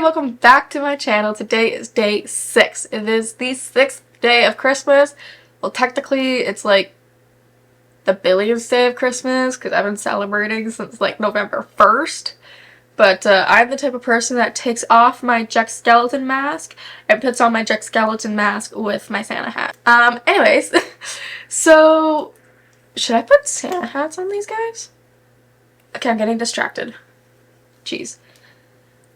welcome back to my channel. Today is day 6. It is the 6th day of Christmas. Well, technically it's like the billionth day of Christmas because I've been celebrating since like November 1st. But I'm the type of person that takes off my Jack Skellington mask and puts on my Jack Skellington mask with my Santa hat. Anyways, so should I put Santa hats on these guys? Okay, I'm getting distracted. Jeez.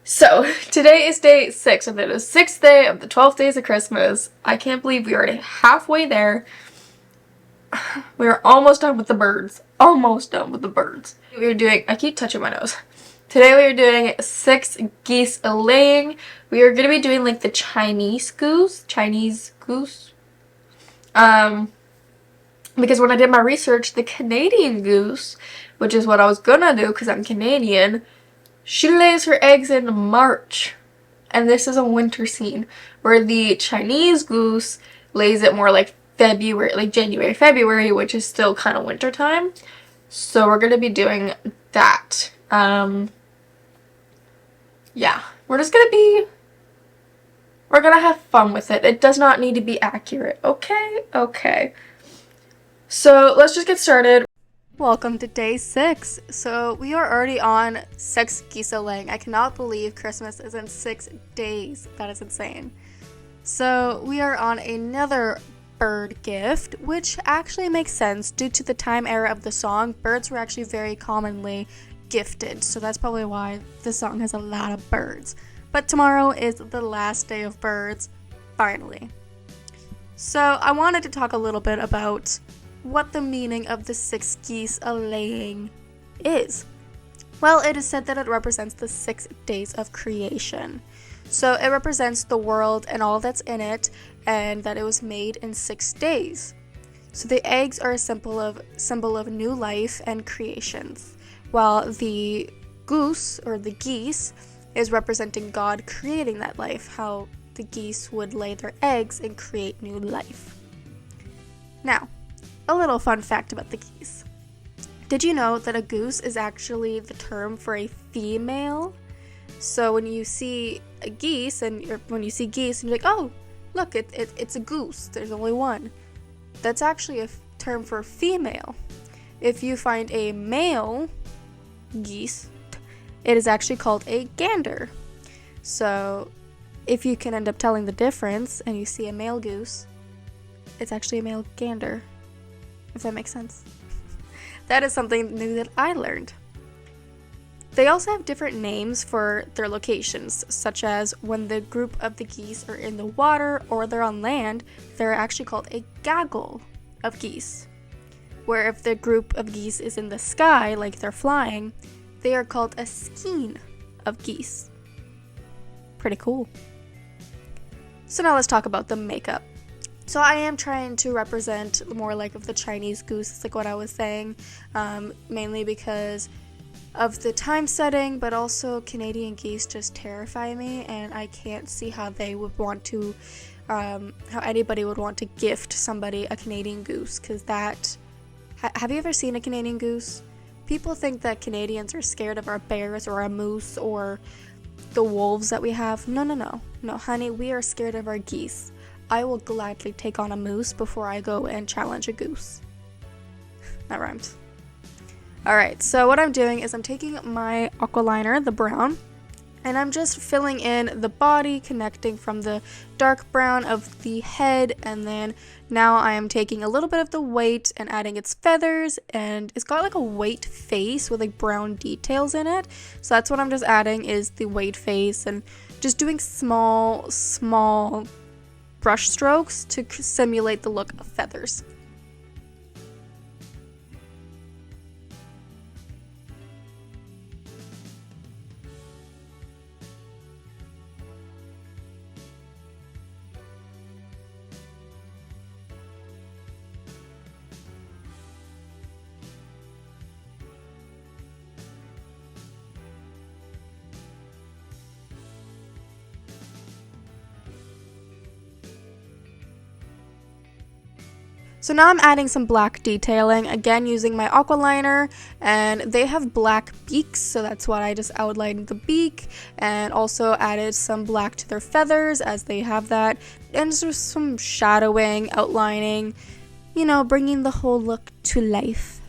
So, today is day 6, and it is 6th day of the 12 days of Christmas. I can't believe we're already halfway there. We are almost done with the birds. Almost done with the birds. We are doing, I keep touching my nose. Today we are doing 6 geese laying. We are going to be doing like the Chinese goose. Because when I did my research, the Canadian goose, which is what I was gonna do because I'm Canadian, she lays her eggs in March, and this is a winter scene, where the Chinese goose lays it more like February, like January, February, which is still kind of winter time. So we're gonna be doing that. Yeah, we're gonna have fun with it. It does not need to be accurate, okay? Okay. So let's just get started. Welcome to day 6. So we are already on 6 geese laying. I cannot believe Christmas is in 6 days. That is insane. So we are on another bird gift, which actually makes sense due to the time era of the song. Birds were actually very commonly gifted, so that's probably why the song has a lot of birds. But tomorrow is the last day of birds, finally. So I wanted to talk a little bit about what the meaning of the 6 geese laying is. Well, it is said that it represents the 6 days of creation. So it represents the world and all that's in it, and that it was made in 6 days. So the eggs are a symbol of new life and creations, while the goose or the geese is representing God creating that life, how the geese would lay their eggs and create new life. Now, a little fun fact about the geese. Did you know that a goose is actually the term for a female? So when you see a geese and you're like, oh, look, it's a goose. There's only one. That's actually a term for female. If you find a male geese, it is actually called a gander. So if you can end up telling the difference and you see a male goose, it's actually a male gander. If that makes sense. That is something new that I learned. They also have different names for their locations, such as when the group of the geese are in the water or they're on land, they're actually called a gaggle of geese. Where if the group of geese is in the sky, like they're flying, they are called a skein of geese. Pretty cool. So now let's talk about the makeup. So I am trying to represent more like of the Chinese goose, it's like what I was saying, mainly because of the time setting, but also Canadian geese just terrify me, and I can't see how they would want to, how anybody would want to gift somebody a Canadian goose, because have you ever seen a Canadian goose? People think that Canadians are scared of our bears or our moose or the wolves that we have. No, honey, we are scared of our geese. I will gladly take on a moose before I go and challenge a goose. That rhymed. Alright, so what I'm doing is I'm taking my aqua liner, the brown, and I'm just filling in the body, connecting from the dark brown of the head, and then now I am taking a little bit of the white and adding its feathers, and it's got like a white face with like brown details in it. So that's what I'm just adding, is the white face, and just doing small brush strokes to simulate the look of feathers. So now I'm adding some black detailing, again using my aqua liner, and they have black beaks, so that's why I just outlined the beak, and also added some black to their feathers as they have that, and just some shadowing, outlining, you know, bringing the whole look to life.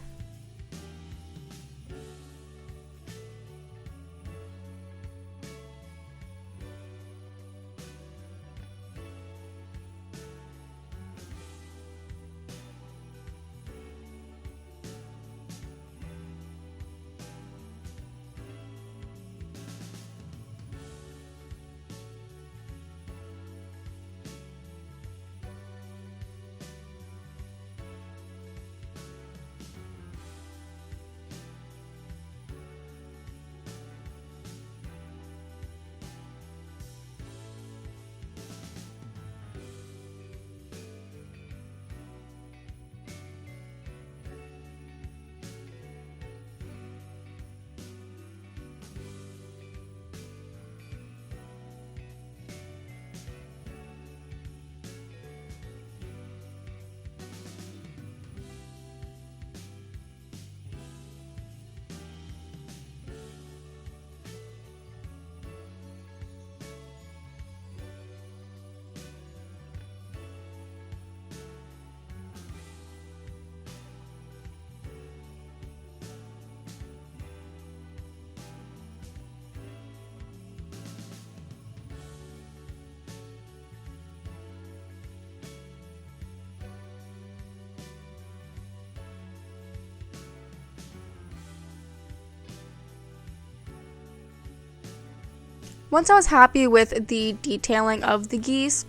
Once I was happy with the detailing of the geese,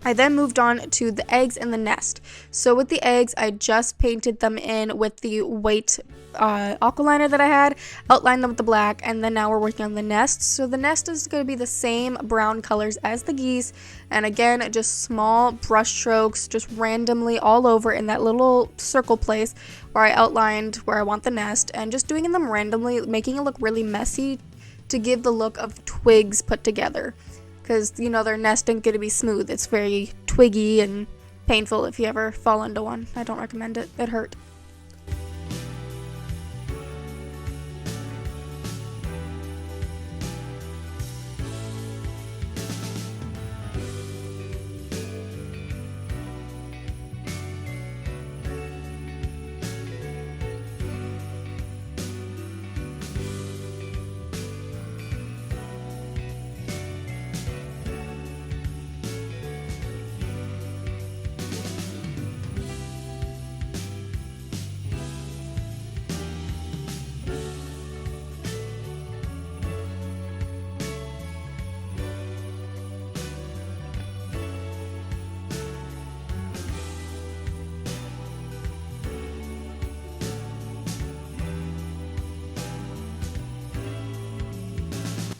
I then moved on to the eggs and the nest. So with the eggs, I just painted them in with the white aqua liner that I had, outlined them with the black, and then now we're working on the nest. So the nest is going to be the same brown colors as the geese, and again, just small brush strokes, just randomly all over in that little circle place where I outlined where I want the nest, and just doing them randomly, making it look really messy to give the look of twigs put together, because you know their nest ain't gonna be smooth. It's very twiggy and painful if you ever fall into one. I don't recommend it. It hurt.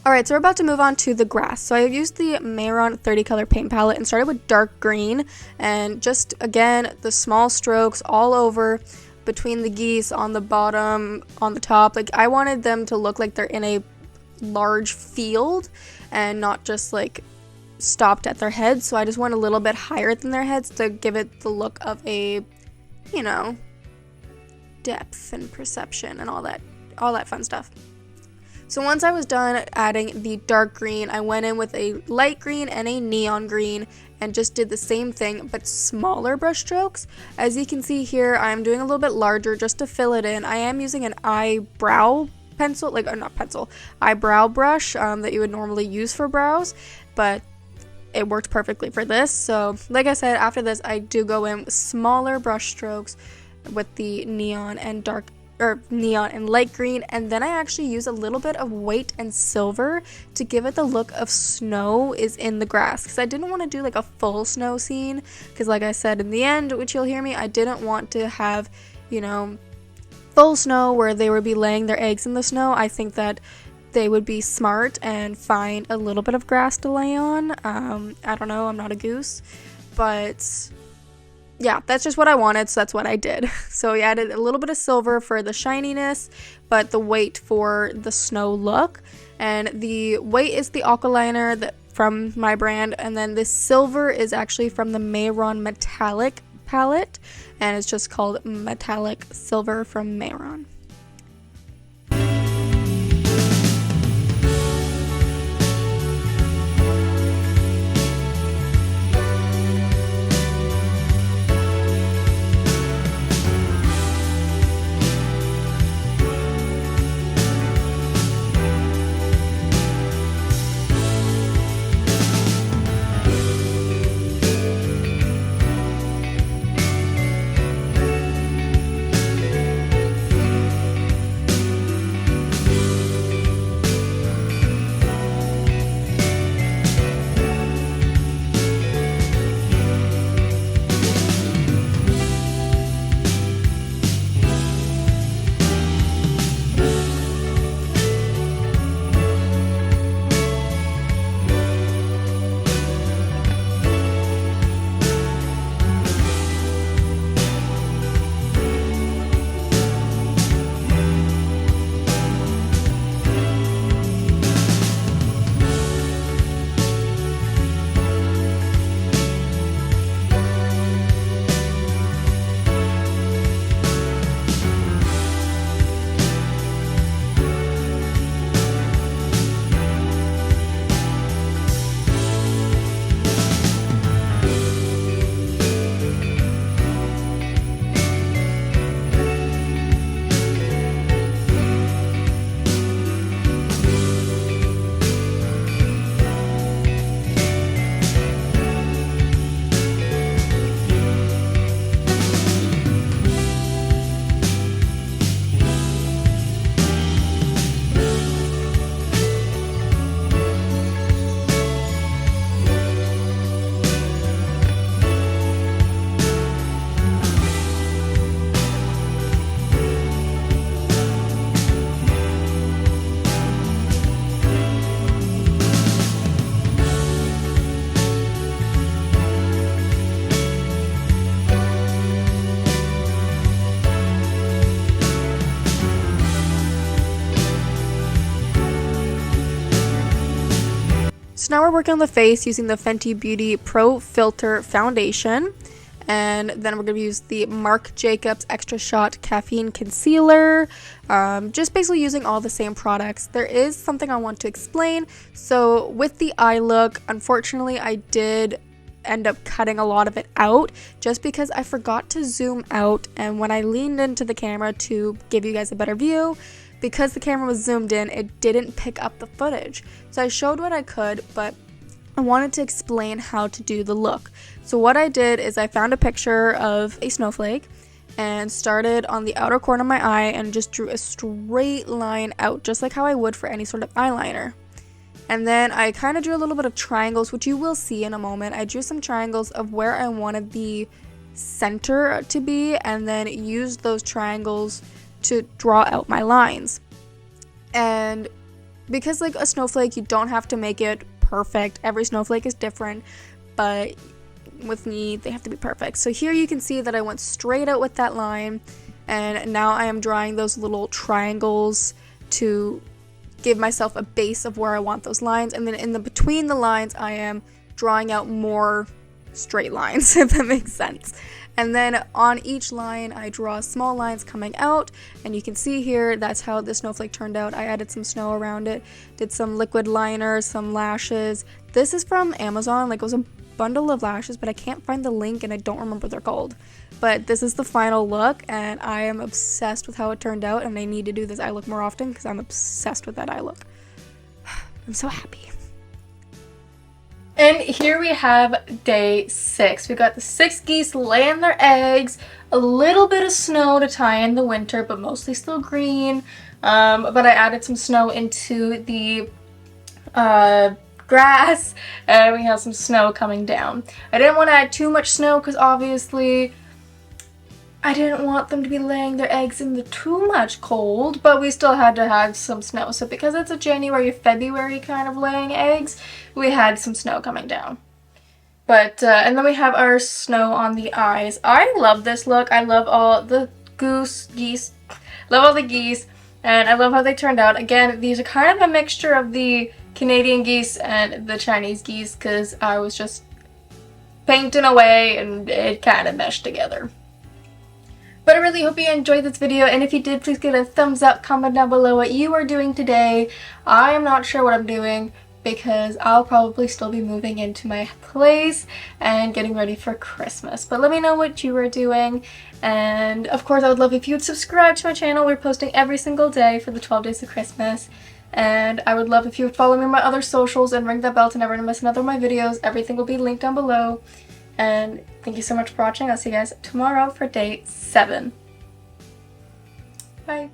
Alright, so we're about to move on to the grass. So I used the Mayron 30 color paint palette and started with dark green, and just again the small strokes all over between the geese, on the bottom, on the top. Like I wanted them to look like they're in a large field and not just like stopped at their heads. So I just went a little bit higher than their heads to give it the look of a, you know, depth and perception and all that fun stuff. So once I was done adding the dark green, I went in with a light green and a neon green and just did the same thing but smaller brush strokes. As you can see here, I'm doing a little bit larger just to fill it in. I am using an eyebrow pencil, like, or not pencil, eyebrow brush that you would normally use for brows, but it worked perfectly for this. So like I said, after this I do go in with smaller brush strokes with the neon and light green, and then I actually use a little bit of white and silver to give it the look of snow is in the grass, because I didn't want to do like a full snow scene, because like I said in the end, which you'll hear me, I didn't want to have, you know, full snow where they would be laying their eggs in the snow. I think that they would be smart and find a little bit of grass to lay on. I don't know, I'm not a goose, but yeah, that's just what I wanted, so that's what I did. So we added a little bit of silver for the shininess, but the white for the snow look. And the white is the aqua liner from my brand, and then the silver is actually from the Mayron Metallic palette. and it's just called Metallic Silver from Mayron. So now we're working on the face using the Fenty Beauty Pro Filter Foundation. And then we're going to use the Marc Jacobs Extra Shot Caffeine Concealer. Just basically using all the same products. There is something I want to explain. So with the eye look, unfortunately I did end up cutting a lot of it out just because I forgot to zoom out, and when I leaned into the camera to give you guys a better view, because the camera was zoomed in, it didn't pick up the footage. So I showed what I could, but I wanted to explain how to do the look. So what I did is I found a picture of a snowflake and started on the outer corner of my eye and just drew a straight line out, just like how I would for any sort of eyeliner. And then I kind of drew a little bit of triangles, which you will see in a moment. I drew some triangles of where I wanted the center to be, and then used those triangles to draw out my lines. And because like a snowflake, you don't have to make it perfect. Every snowflake is different, but with me, they have to be perfect. So here you can see that I went straight out with that line, and now I am drawing those little triangles to give myself a base of where I want those lines, and then in the between the lines I am drawing out more straight lines, if that makes sense. And then on each line I draw small lines coming out, and you can see here that's how the snowflake turned out. I added some snow around it, did some liquid liner, some lashes. This is from Amazon, like it was a bundle of lashes, but I can't find the link and I don't remember what they're called. But this is the final look, and I am obsessed with how it turned out, and I need to do this eye look more often because I'm obsessed with that eye look. I'm so happy. And here we have day 6. We got the 6 geese laying their eggs, a little bit of snow to tie in the winter, but mostly still green. But I added some snow into the grass, and we have some snow coming down. I didn't want to add too much snow because obviously I didn't want them to be laying their eggs in the too much cold, but we still had to have some snow. So because it's a January, February kind of laying eggs, we had some snow coming down. But, and then we have our snow on the eyes. I love this look. I love all the geese. Love all the geese, and I love how they turned out. Again, these are kind of a mixture of the Canadian geese and the Chinese geese because I was just painting away and it kind of meshed together. But I really hope you enjoyed this video, and if you did, please give it a thumbs up, comment down below what you are doing today. I am not sure what I'm doing because I'll probably still be moving into my place and getting ready for Christmas. But let me know what you are doing, and of course I would love if you would subscribe to my channel. We're posting every single day for the 12 days of Christmas. And I would love if you would follow me on my other socials and ring that bell to never miss another of my videos. Everything will be linked down below. And thank you so much for watching. I'll see you guys tomorrow for day 7. Bye.